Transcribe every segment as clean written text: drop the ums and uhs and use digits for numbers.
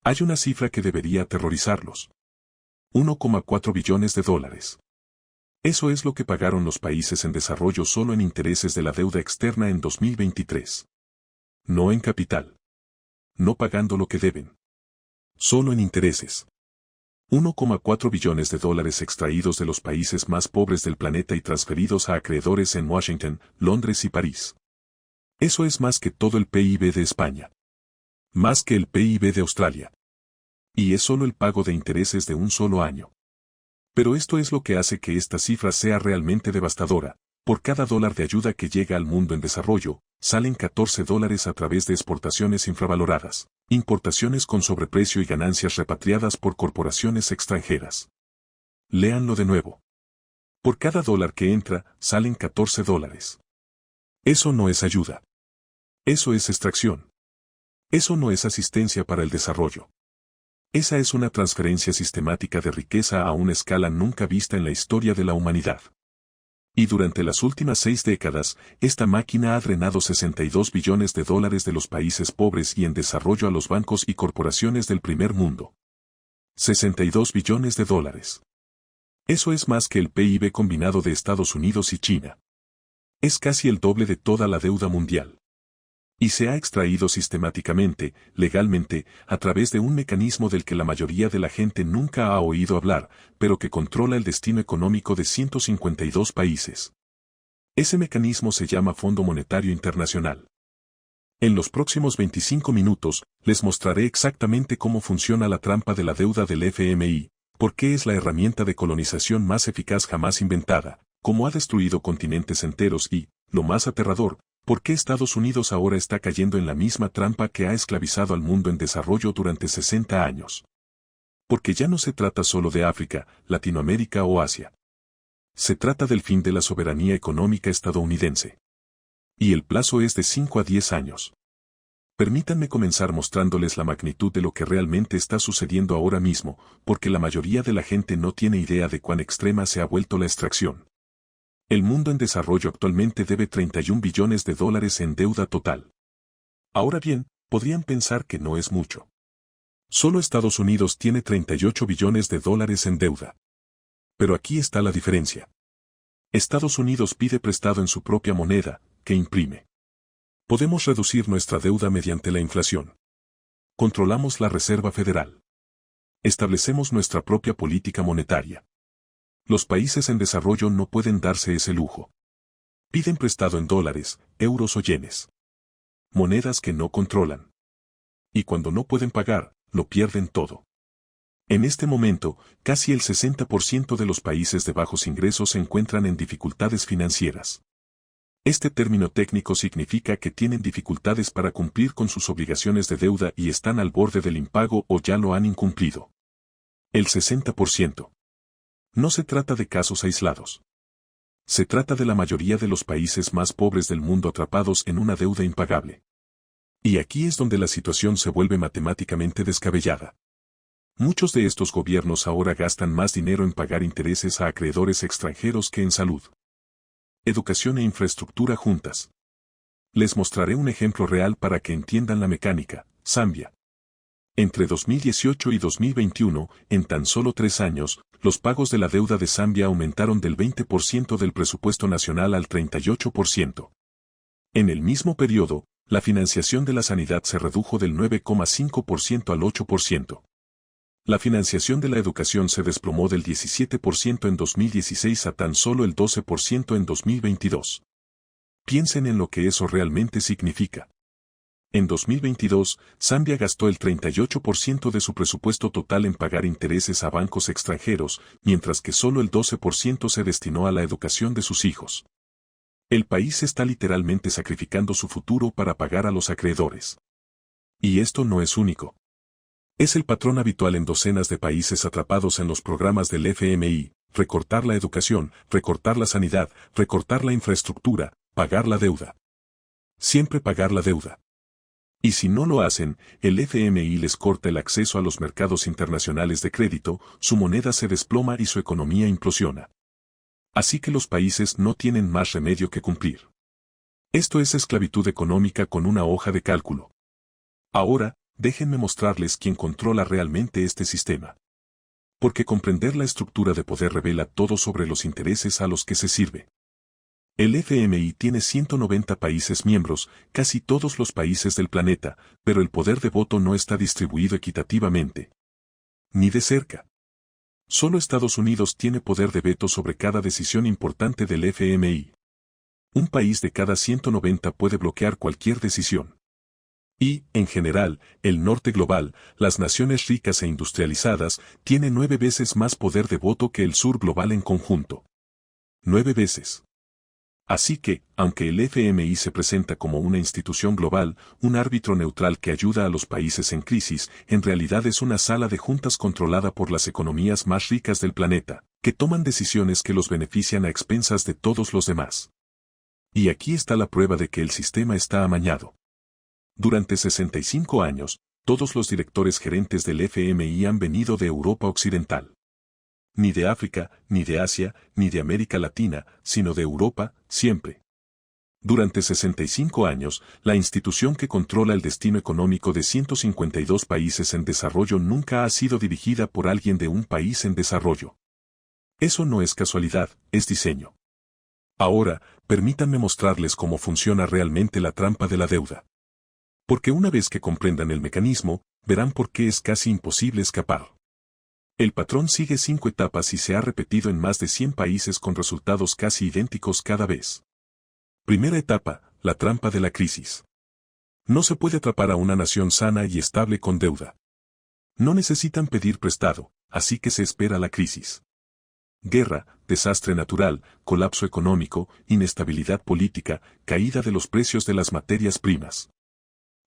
Hay una cifra que debería aterrorizarlos. 1,4 billones de dólares. Eso es lo que pagaron los países en desarrollo solo en intereses de la deuda externa en 2023. No en capital. No pagando lo que deben. Solo en intereses. 1,4 billones de dólares extraídos de los países más pobres del planeta y transferidos a acreedores en Washington, Londres y París. Eso es más que todo el PIB de España. Más que el PIB de Australia. Y es solo el pago de intereses de un solo año. Pero esto es lo que hace que esta cifra sea realmente devastadora. Por cada dólar de ayuda que llega al mundo en desarrollo, salen 14 dólares a través de exportaciones infravaloradas, importaciones con sobreprecio y ganancias repatriadas por corporaciones extranjeras. Léanlo de nuevo. Por cada dólar que entra, salen 14 dólares. Eso no es ayuda. Eso es extracción. Eso no es asistencia para el desarrollo. Esa es una transferencia sistemática de riqueza a una escala nunca vista en la historia de la humanidad. Y durante las últimas 6 décadas, esta máquina ha drenado 62 billones de dólares de los países pobres y en desarrollo a los bancos y corporaciones del primer mundo. 62 billones de dólares. Eso es más que el PIB combinado de Estados Unidos y China. Es casi el doble de toda la deuda mundial. Y se ha extraído sistemáticamente, legalmente, a través de un mecanismo del que la mayoría de la gente nunca ha oído hablar, pero que controla el destino económico de 152 países. Ese mecanismo se llama Fondo Monetario Internacional. En los próximos 25 minutos, les mostraré exactamente cómo funciona la trampa de la deuda del FMI, por qué es la herramienta de colonización más eficaz jamás inventada, cómo ha destruido continentes enteros y, lo más aterrador, ¿por qué Estados Unidos ahora está cayendo en la misma trampa que ha esclavizado al mundo en desarrollo durante 60 años? Porque ya no se trata solo de África, Latinoamérica o Asia. Se trata del fin de la soberanía económica estadounidense. Y el plazo es de 5 a 10 años. Permítanme comenzar mostrándoles la magnitud de lo que realmente está sucediendo ahora mismo, porque la mayoría de la gente no tiene idea de cuán extrema se ha vuelto la extracción. El mundo en desarrollo actualmente debe 31 billones de dólares en deuda total. Ahora bien, podrían pensar que no es mucho. Solo Estados Unidos tiene 38 billones de dólares en deuda. Pero aquí está la diferencia. Estados Unidos pide prestado en su propia moneda, que imprime. Podemos reducir nuestra deuda mediante la inflación. Controlamos la Reserva Federal. Establecemos nuestra propia política monetaria. Los países en desarrollo no pueden darse ese lujo. Piden prestado en dólares, euros o yenes. Monedas que no controlan. Y cuando no pueden pagar, lo pierden todo. En este momento, casi el 60% de los países de bajos ingresos se encuentran en dificultades financieras. Este término técnico significa que tienen dificultades para cumplir con sus obligaciones de deuda y están al borde del impago o ya lo han incumplido. El 60%. No se trata de casos aislados. Se trata de la mayoría de los países más pobres del mundo atrapados en una deuda impagable. Y aquí es donde la situación se vuelve matemáticamente descabellada. Muchos de estos gobiernos ahora gastan más dinero en pagar intereses a acreedores extranjeros que en salud, educación e infraestructura juntas. Les mostraré un ejemplo real para que entiendan la mecánica. Zambia. Entre 2018 y 2021, en tan solo 3 años, los pagos de la deuda de Zambia aumentaron del 20% del presupuesto nacional al 38%. En el mismo periodo, la financiación de la sanidad se redujo del 9,5% al 8%. La financiación de la educación se desplomó del 17% en 2016 a tan solo el 12% en 2022. Piensen en lo que eso realmente significa. En 2022, Zambia gastó el 38% de su presupuesto total en pagar intereses a bancos extranjeros, mientras que solo el 12% se destinó a la educación de sus hijos. El país está literalmente sacrificando su futuro para pagar a los acreedores. Y esto no es único. Es el patrón habitual en docenas de países atrapados en los programas del FMI: recortar la educación, recortar la sanidad, recortar la infraestructura, pagar la deuda. Siempre pagar la deuda. Y si no lo hacen, el FMI les corta el acceso a los mercados internacionales de crédito, su moneda se desploma y su economía implosiona. Así que los países no tienen más remedio que cumplir. Esto es esclavitud económica con una hoja de cálculo. Ahora, déjenme mostrarles quién controla realmente este sistema. Porque comprender la estructura de poder revela todo sobre los intereses a los que se sirve. El FMI tiene 190 países miembros, casi todos los países del planeta, pero el poder de voto no está distribuido equitativamente. Ni de cerca. Solo Estados Unidos tiene poder de veto sobre cada decisión importante del FMI. Un país de cada 190 puede bloquear cualquier decisión. Y, en general, el norte global, las naciones ricas e industrializadas, tiene 9 veces más poder de voto que el sur global en conjunto. 9 veces. Así que, aunque el FMI se presenta como una institución global, un árbitro neutral que ayuda a los países en crisis, en realidad es una sala de juntas controlada por las economías más ricas del planeta, que toman decisiones que los benefician a expensas de todos los demás. Y aquí está la prueba de que el sistema está amañado. Durante 65 años, todos los directores gerentes del FMI han venido de Europa Occidental. Ni de África, ni de Asia, ni de América Latina, sino de Europa, siempre. Durante 65 años, la institución que controla el destino económico de 152 países en desarrollo nunca ha sido dirigida por alguien de un país en desarrollo. Eso no es casualidad, es diseño. Ahora, permítanme mostrarles cómo funciona realmente la trampa de la deuda. Porque una vez que comprendan el mecanismo, verán por qué es casi imposible escapar. El patrón sigue 5 etapas y se ha repetido en más de 100 países con resultados casi idénticos cada vez. Primera etapa, la trampa de la crisis. No se puede atrapar a una nación sana y estable con deuda. No necesitan pedir prestado, así que se espera la crisis. Guerra, desastre natural, colapso económico, inestabilidad política, caída de los precios de las materias primas.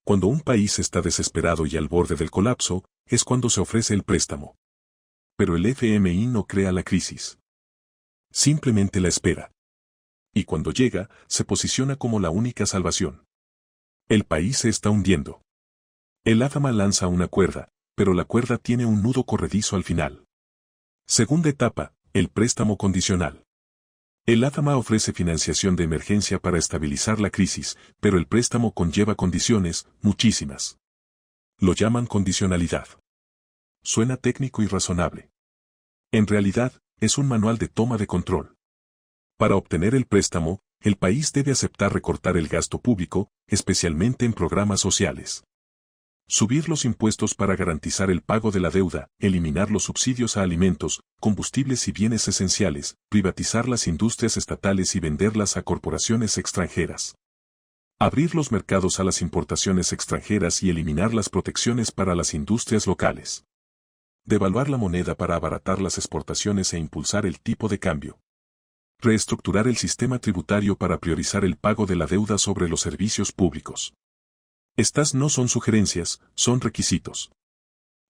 Cuando un país está desesperado y al borde del colapso, es cuando se ofrece el préstamo. Pero el FMI no crea la crisis. Simplemente la espera. Y cuando llega, se posiciona como la única salvación. El país se está hundiendo. El AFMA lanza una cuerda, pero la cuerda tiene un nudo corredizo al final. Segunda etapa, el préstamo condicional. El AFMA ofrece financiación de emergencia para estabilizar la crisis, pero el préstamo conlleva condiciones, muchísimas. Lo llaman condicionalidad. Suena técnico y razonable. En realidad, es un manual de toma de control. Para obtener el préstamo, el país debe aceptar recortar el gasto público, especialmente en programas sociales. Subir los impuestos para garantizar el pago de la deuda, eliminar los subsidios a alimentos, combustibles y bienes esenciales, privatizar las industrias estatales y venderlas a corporaciones extranjeras. Abrir los mercados a las importaciones extranjeras y eliminar las protecciones para las industrias locales. Devaluar la moneda para abaratar las exportaciones e impulsar el tipo de cambio. Reestructurar el sistema tributario para priorizar el pago de la deuda sobre los servicios públicos. Estas no son sugerencias, son requisitos.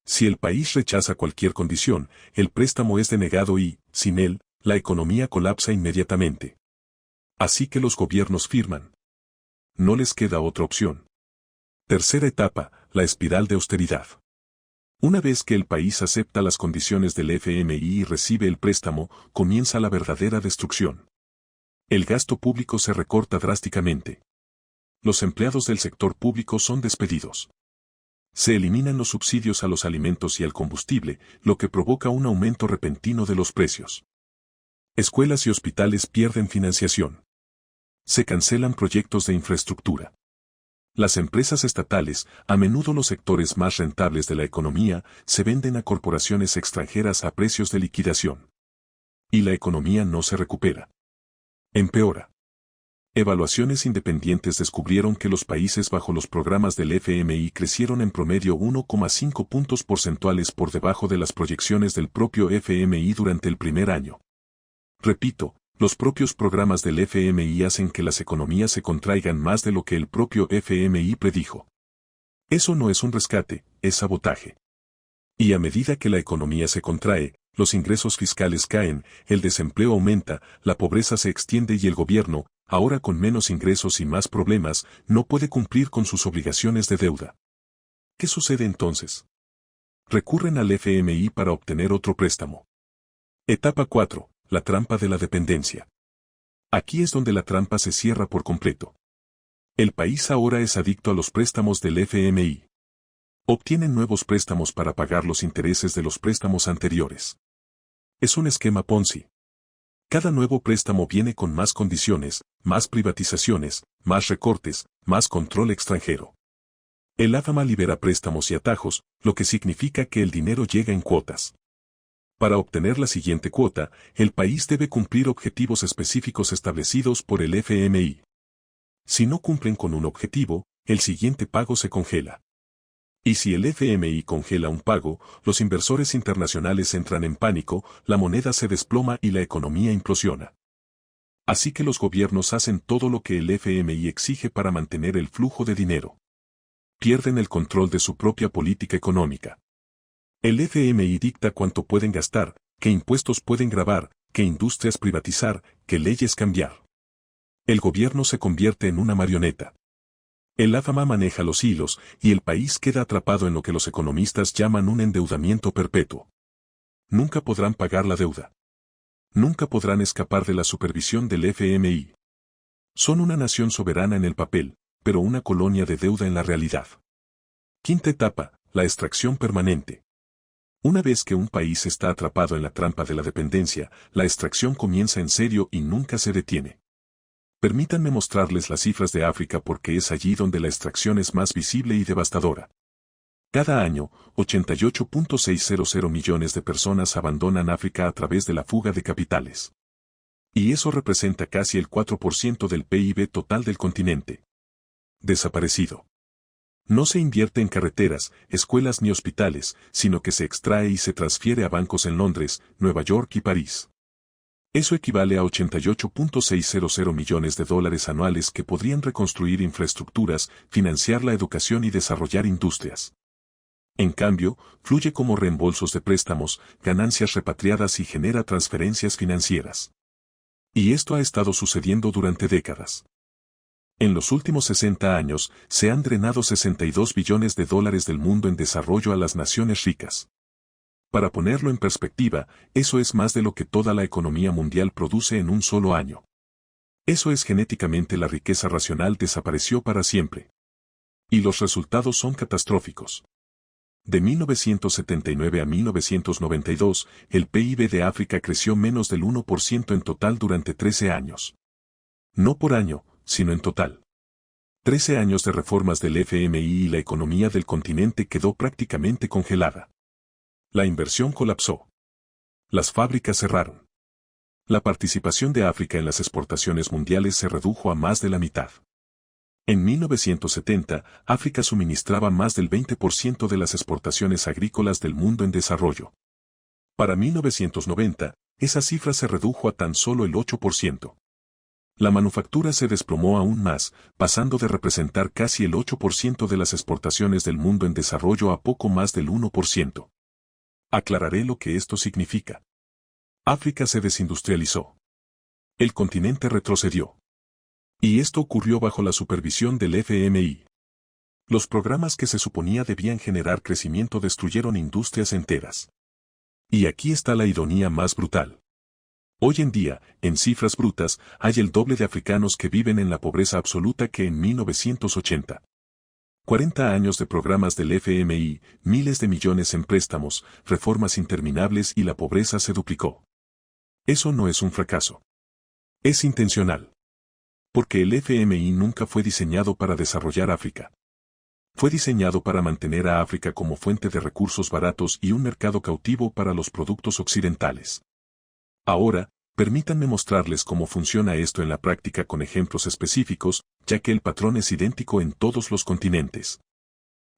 Si el país rechaza cualquier condición, el préstamo es denegado y, sin él, la economía colapsa inmediatamente. Así que los gobiernos firman. No les queda otra opción. Tercera etapa, la espiral de austeridad. Una vez que el país acepta las condiciones del FMI y recibe el préstamo, comienza la verdadera destrucción. El gasto público se recorta drásticamente. Los empleados del sector público son despedidos. Se eliminan los subsidios a los alimentos y al combustible, lo que provoca un aumento repentino de los precios. Escuelas y hospitales pierden financiación. Se cancelan proyectos de infraestructura. Las empresas estatales, a menudo los sectores más rentables de la economía, se venden a corporaciones extranjeras a precios de liquidación. Y la economía no se recupera. Empeora. Evaluaciones independientes descubrieron que los países bajo los programas del FMI crecieron en promedio 1,5 puntos porcentuales por debajo de las proyecciones del propio FMI durante el primer año. Repito, los propios programas del FMI hacen que las economías se contraigan más de lo que el propio FMI predijo. Eso no es un rescate, es sabotaje. Y a medida que la economía se contrae, los ingresos fiscales caen, el desempleo aumenta, la pobreza se extiende y el gobierno, ahora con menos ingresos y más problemas, no puede cumplir con sus obligaciones de deuda. ¿Qué sucede entonces? Recurren al FMI para obtener otro préstamo. Etapa 4. La trampa de la dependencia. Aquí es donde la trampa se cierra por completo. El país ahora es adicto a los préstamos del FMI. Obtienen nuevos préstamos para pagar los intereses de los préstamos anteriores. Es un esquema Ponzi. Cada nuevo préstamo viene con más condiciones, más privatizaciones, más recortes, más control extranjero. El AFAMA libera préstamos y atajos, lo que significa que el dinero llega en cuotas. Para obtener la siguiente cuota, el país debe cumplir objetivos específicos establecidos por el FMI. Si no cumplen con un objetivo, el siguiente pago se congela. Y si el FMI congela un pago, los inversores internacionales entran en pánico, la moneda se desploma y la economía implosiona. Así que los gobiernos hacen todo lo que el FMI exige para mantener el flujo de dinero. Pierden el control de su propia política económica. El FMI dicta cuánto pueden gastar, qué impuestos pueden gravar, qué industrias privatizar, qué leyes cambiar. El gobierno se convierte en una marioneta. El AFAMA maneja los hilos y el país queda atrapado en lo que los economistas llaman un endeudamiento perpetuo. Nunca podrán pagar la deuda. Nunca podrán escapar de la supervisión del FMI. Son una nación soberana en el papel, pero una colonia de deuda en la realidad. Quinta etapa, la extracción permanente. Una vez que un país está atrapado en la trampa de la dependencia, la extracción comienza en serio y nunca se detiene. Permítanme mostrarles las cifras de África porque es allí donde la extracción es más visible y devastadora. Cada año, 88.600 millones de personas abandonan África a través de la fuga de capitales. Y eso representa casi el 4% del PIB total del continente. Desaparecido. No se invierte en carreteras, escuelas ni hospitales, sino que se extrae y se transfiere a bancos en Londres, Nueva York y París. Eso equivale a 88.600 millones de dólares anuales que podrían reconstruir infraestructuras, financiar la educación y desarrollar industrias. En cambio, fluye como reembolsos de préstamos, ganancias repatriadas y genera transferencias financieras. Y esto ha estado sucediendo durante décadas. En los últimos 60 años, se han drenado 62 billones de dólares del mundo en desarrollo a las naciones ricas. Para ponerlo en perspectiva, eso es más de lo que toda la economía mundial produce en un solo año. Eso es genéticamente la riqueza racional desapareció para siempre. Y los resultados son catastróficos. De 1979 a 1992, el PIB de África creció menos del 1% en total durante 13 años. No por año, sino en total. 13 años de reformas del FMI y la economía del continente quedó prácticamente congelada. La inversión colapsó. Las fábricas cerraron. La participación de África en las exportaciones mundiales se redujo a más de la mitad. En 1970, África suministraba más del 20% de las exportaciones agrícolas del mundo en desarrollo. Para 1990, esa cifra se redujo a tan solo el 8%. La manufactura se desplomó aún más, pasando de representar casi el 8% de las exportaciones del mundo en desarrollo a poco más del 1%. Aclararé lo que esto significa. África se desindustrializó. El continente retrocedió. Y esto ocurrió bajo la supervisión del FMI. Los programas que se suponía debían generar crecimiento destruyeron industrias enteras. Y aquí está la ironía más brutal. Hoy en día, en cifras brutas, hay el doble de africanos que viven en la pobreza absoluta que en 1980. 40 años de programas del FMI, miles de millones en préstamos, reformas interminables y la pobreza se duplicó. Eso no es un fracaso. Es intencional. Porque el FMI nunca fue diseñado para desarrollar África. Fue diseñado para mantener a África como fuente de recursos baratos y un mercado cautivo para los productos occidentales. Ahora, permítanme mostrarles cómo funciona esto en la práctica con ejemplos específicos, ya que el patrón es idéntico en todos los continentes.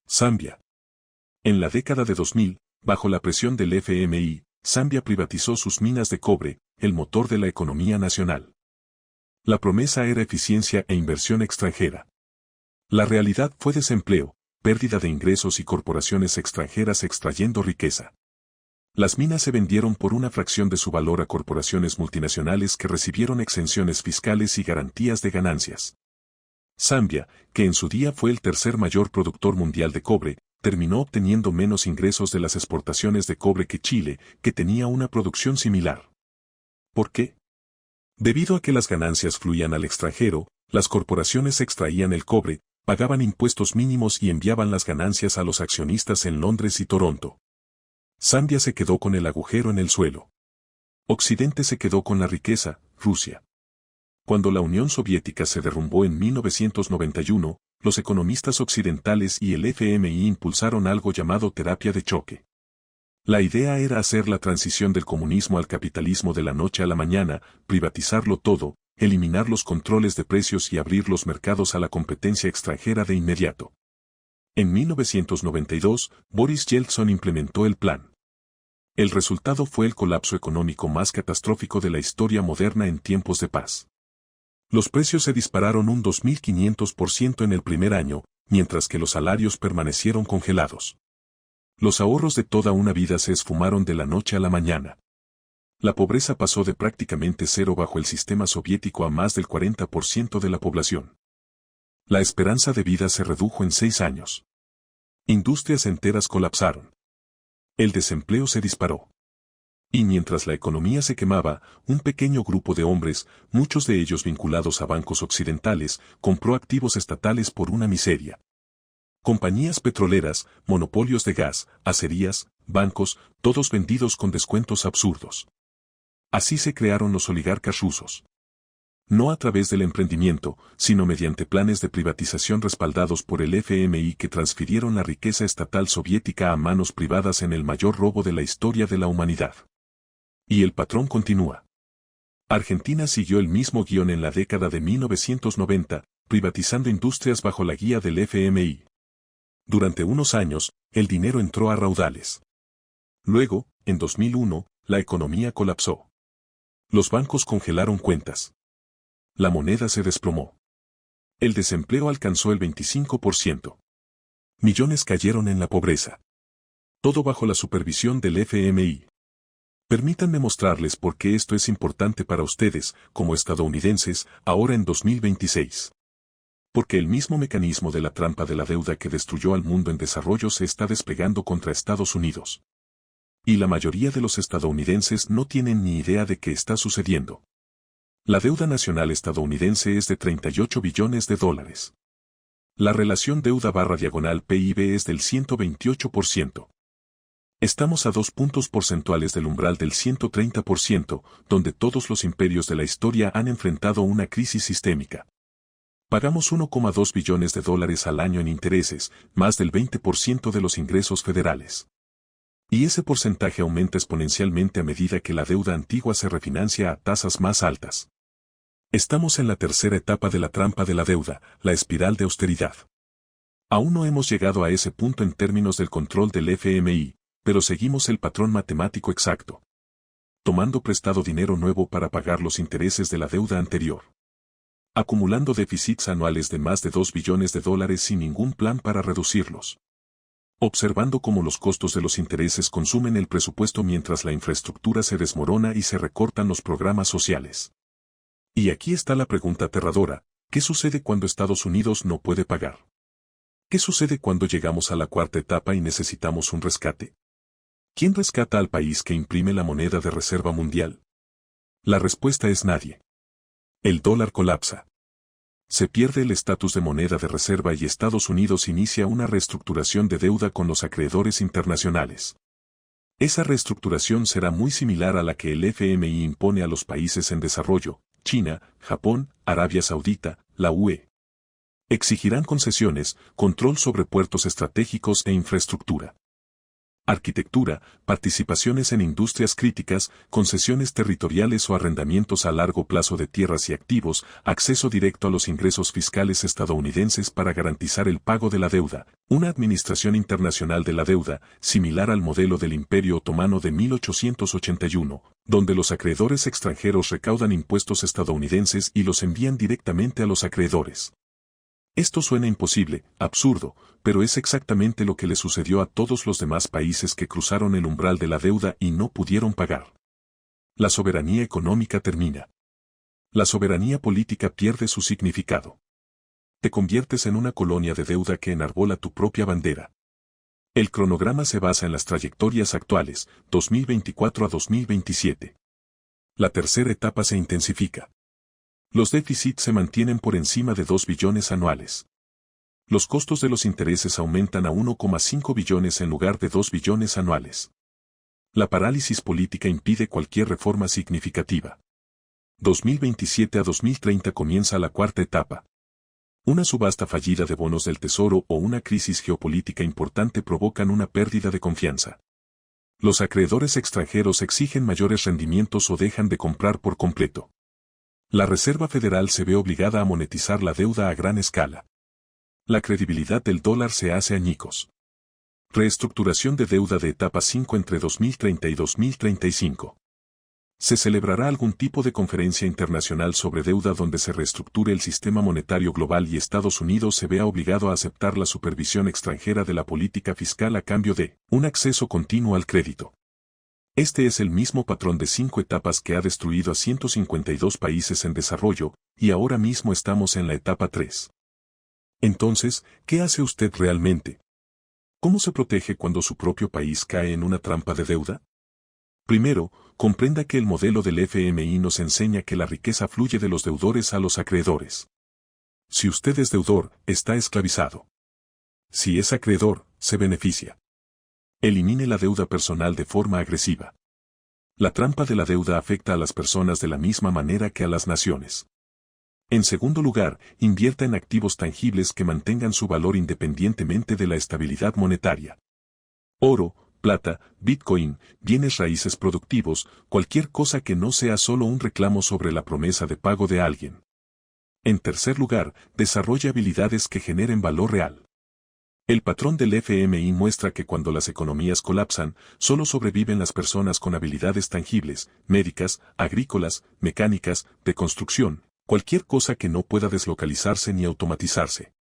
Zambia. En la década de 2000, bajo la presión del FMI, Zambia privatizó sus minas de cobre, el motor de la economía nacional. La promesa era eficiencia e inversión extranjera. La realidad fue desempleo, pérdida de ingresos y corporaciones extranjeras extrayendo riqueza. Las minas se vendieron por una fracción de su valor a corporaciones multinacionales que recibieron exenciones fiscales y garantías de ganancias. Zambia, que en su día fue el tercer mayor productor mundial de cobre, terminó obteniendo menos ingresos de las exportaciones de cobre que Chile, que tenía una producción similar. ¿Por qué? Debido a que las ganancias fluían al extranjero, las corporaciones extraían el cobre, Pagaban impuestos mínimos y enviaban las ganancias a los accionistas en Londres y Toronto. Zambia se quedó con el agujero en el suelo. Occidente se quedó con la riqueza, Rusia. Cuando la Unión Soviética se derrumbó en 1991, los economistas occidentales y el FMI impulsaron algo llamado terapia de choque. La idea era hacer la transición del comunismo al capitalismo de la noche a la mañana, privatizarlo todo, eliminar los controles de precios y abrir los mercados a la competencia extranjera de inmediato. En 1992, Boris Yeltsin implementó el plan. El resultado fue el colapso económico más catastrófico de la historia moderna en tiempos de paz. Los precios se dispararon un 2.500% en el primer año, mientras que los salarios permanecieron congelados. Los ahorros de toda una vida se esfumaron de la noche a la mañana. La pobreza pasó de prácticamente cero bajo el sistema soviético a más del 40% de la población. La esperanza de vida se redujo en 6 años. Industrias enteras colapsaron. El desempleo se disparó. Y mientras la economía se quemaba, un pequeño grupo de hombres, muchos de ellos vinculados a bancos occidentales, compró activos estatales por una miseria. Compañías petroleras, monopolios de gas, acerías, bancos, todos vendidos con descuentos absurdos. Así se crearon los oligarcas rusos. No a través del emprendimiento, sino mediante planes de privatización respaldados por el FMI que transfirieron la riqueza estatal soviética a manos privadas en el mayor robo de la historia de la humanidad. Y el patrón continúa. Argentina siguió el mismo guión en la década de 1990, privatizando industrias bajo la guía del FMI. Durante unos años, el dinero entró a raudales. Luego, en 2001, la economía colapsó. Los bancos congelaron cuentas. La moneda se desplomó. El desempleo alcanzó el 25%. Millones cayeron en la pobreza. Todo bajo la supervisión del FMI. Permítanme mostrarles por qué esto es importante para ustedes, como estadounidenses, ahora en 2026. Porque el mismo mecanismo de la trampa de la deuda que destruyó al mundo en desarrollo se está desplegando contra Estados Unidos. Y la mayoría de los estadounidenses no tienen ni idea de qué está sucediendo. La deuda nacional estadounidense es de 38 billones de dólares. La relación deuda/PIB es del 128%. Estamos a 2 puntos porcentuales del umbral del 130%, donde todos los imperios de la historia han enfrentado una crisis sistémica. Pagamos 1,2 billones de dólares al año en intereses, más del 20% de los ingresos federales. Y ese porcentaje aumenta exponencialmente a medida que la deuda antigua se refinancia a tasas más altas. Estamos en la tercera etapa de la trampa de la deuda, la espiral de austeridad. Aún no hemos llegado a ese punto en términos del control del FMI, pero seguimos el patrón matemático exacto. Tomando prestado dinero nuevo para pagar los intereses de la deuda anterior. Acumulando déficits anuales de más de 2 billones de dólares sin ningún plan para reducirlos. Observando cómo los costos de los intereses consumen el presupuesto mientras la infraestructura se desmorona y se recortan los programas sociales. Y aquí está la pregunta aterradora, ¿qué sucede cuando Estados Unidos no puede pagar? ¿Qué sucede cuando llegamos a la cuarta etapa y necesitamos un rescate? ¿Quién rescata al país que imprime la moneda de reserva mundial? La respuesta es nadie. El dólar colapsa. Se pierde el estatus de moneda de reserva y Estados Unidos inicia una reestructuración de deuda con los acreedores internacionales. Esa reestructuración será muy similar a la que el FMI impone a los países en desarrollo, China, Japón, Arabia Saudita, la UE. Exigirán concesiones, control sobre puertos estratégicos e infraestructura. Arquitectura, participaciones en industrias críticas, concesiones territoriales o arrendamientos a largo plazo de tierras y activos, acceso directo a los ingresos fiscales estadounidenses para garantizar el pago de la deuda, una administración internacional de la deuda, similar al modelo del Imperio Otomano de 1881, donde los acreedores extranjeros recaudan impuestos estadounidenses y los envían directamente a los acreedores. Esto suena imposible, absurdo, pero es exactamente lo que le sucedió a todos los demás países que cruzaron el umbral de la deuda y no pudieron pagar. La soberanía económica termina. La soberanía política pierde su significado. Te conviertes en una colonia de deuda que enarbola tu propia bandera. El cronograma se basa en las trayectorias actuales, 2024 a 2027. La tercera etapa se intensifica. Los déficits se mantienen por encima de 2 billones anuales. Los costos de los intereses aumentan a 1,5 billones en lugar de 2 billones anuales. La parálisis política impide cualquier reforma significativa. 2027 a 2030 comienza la cuarta etapa. Una subasta fallida de bonos del Tesoro o una crisis geopolítica importante provocan una pérdida de confianza. Los acreedores extranjeros exigen mayores rendimientos o dejan de comprar por completo. La Reserva Federal se ve obligada a monetizar la deuda a gran escala. La credibilidad del dólar se hace añicos. Reestructuración de deuda de etapa 5 entre 2030 y 2035. Se celebrará algún tipo de conferencia internacional sobre deuda donde se reestructure el sistema monetario global y Estados Unidos se vea obligado a aceptar la supervisión extranjera de la política fiscal a cambio de un acceso continuo al crédito. Este es el mismo patrón de 5 etapas que ha destruido a 152 países en desarrollo, y ahora mismo estamos en la etapa 3. Entonces, ¿qué hace usted realmente? ¿Cómo se protege cuando su propio país cae en una trampa de deuda? Primero, comprenda que el modelo del FMI nos enseña que la riqueza fluye de los deudores a los acreedores. Si usted es deudor, está esclavizado. Si es acreedor, se beneficia. Elimine la deuda personal de forma agresiva. La trampa de la deuda afecta a las personas de la misma manera que a las naciones. En segundo lugar, invierta en activos tangibles que mantengan su valor independientemente de la estabilidad monetaria. Oro, plata, Bitcoin, bienes raíces productivos, cualquier cosa que no sea solo un reclamo sobre la promesa de pago de alguien. En tercer lugar, desarrolle habilidades que generen valor real. El patrón del FMI muestra que cuando las economías colapsan, solo sobreviven las personas con habilidades tangibles, médicas, agrícolas, mecánicas, de construcción, cualquier cosa que no pueda deslocalizarse ni automatizarse.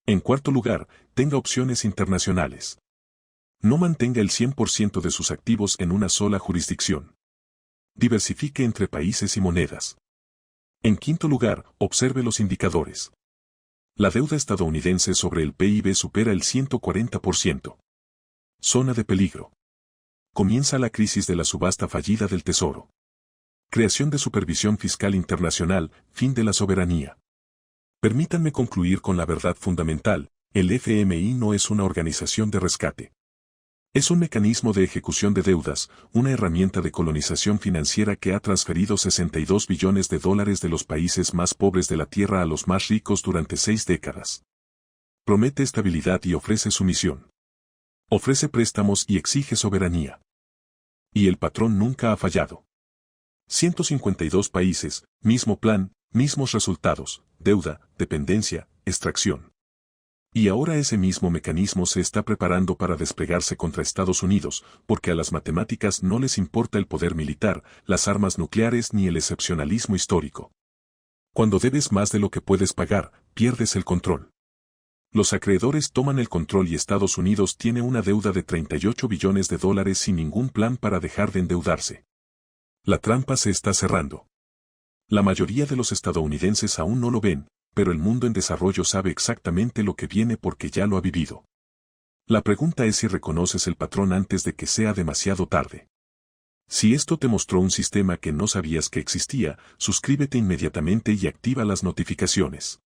En cuarto lugar, tenga opciones internacionales. No mantenga el 100% de sus activos en una sola jurisdicción. Diversifique entre países y monedas. En quinto lugar, observe los indicadores. La deuda estadounidense sobre el PIB supera el 140%. Zona de peligro. Comienza la crisis de la subasta fallida del Tesoro. Creación de supervisión fiscal internacional, fin de la soberanía. Permítanme concluir con la verdad fundamental, el FMI no es una organización de rescate. Es un mecanismo de ejecución de deudas, una herramienta de colonización financiera que ha transferido 62 billones de dólares de los países más pobres de la Tierra a los más ricos durante 6 décadas. Promete estabilidad y ofrece sumisión. Ofrece préstamos y exige soberanía. Y el patrón nunca ha fallado. 152 países, mismo plan, mismos resultados, deuda, dependencia, extracción. Y ahora ese mismo mecanismo se está preparando para desplegarse contra Estados Unidos, porque a las matemáticas no les importa el poder militar, las armas nucleares ni el excepcionalismo histórico. Cuando debes más de lo que puedes pagar, pierdes el control. Los acreedores toman el control y Estados Unidos tiene una deuda de 38 billones de dólares sin ningún plan para dejar de endeudarse. La trampa se está cerrando. La mayoría de los estadounidenses aún no lo ven, pero el mundo en desarrollo sabe exactamente lo que viene porque ya lo ha vivido. La pregunta es si reconoces el patrón antes de que sea demasiado tarde. Si esto te mostró un sistema que no sabías que existía, suscríbete inmediatamente y activa las notificaciones.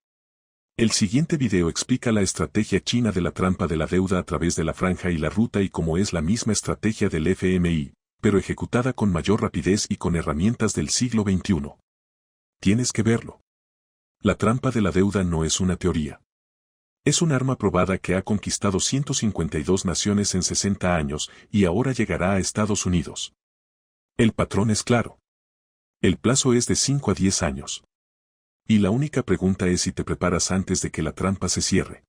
El siguiente video explica la estrategia china de la trampa de la deuda a través de la franja y la ruta y cómo es la misma estrategia del FMI, pero ejecutada con mayor rapidez y con herramientas del siglo XXI. Tienes que verlo. La trampa de la deuda no es una teoría. Es un arma probada que ha conquistado 152 naciones en 60 años y ahora llegará a Estados Unidos. El patrón es claro. El plazo es de 5 a 10 años. Y la única pregunta es si te preparas antes de que la trampa se cierre.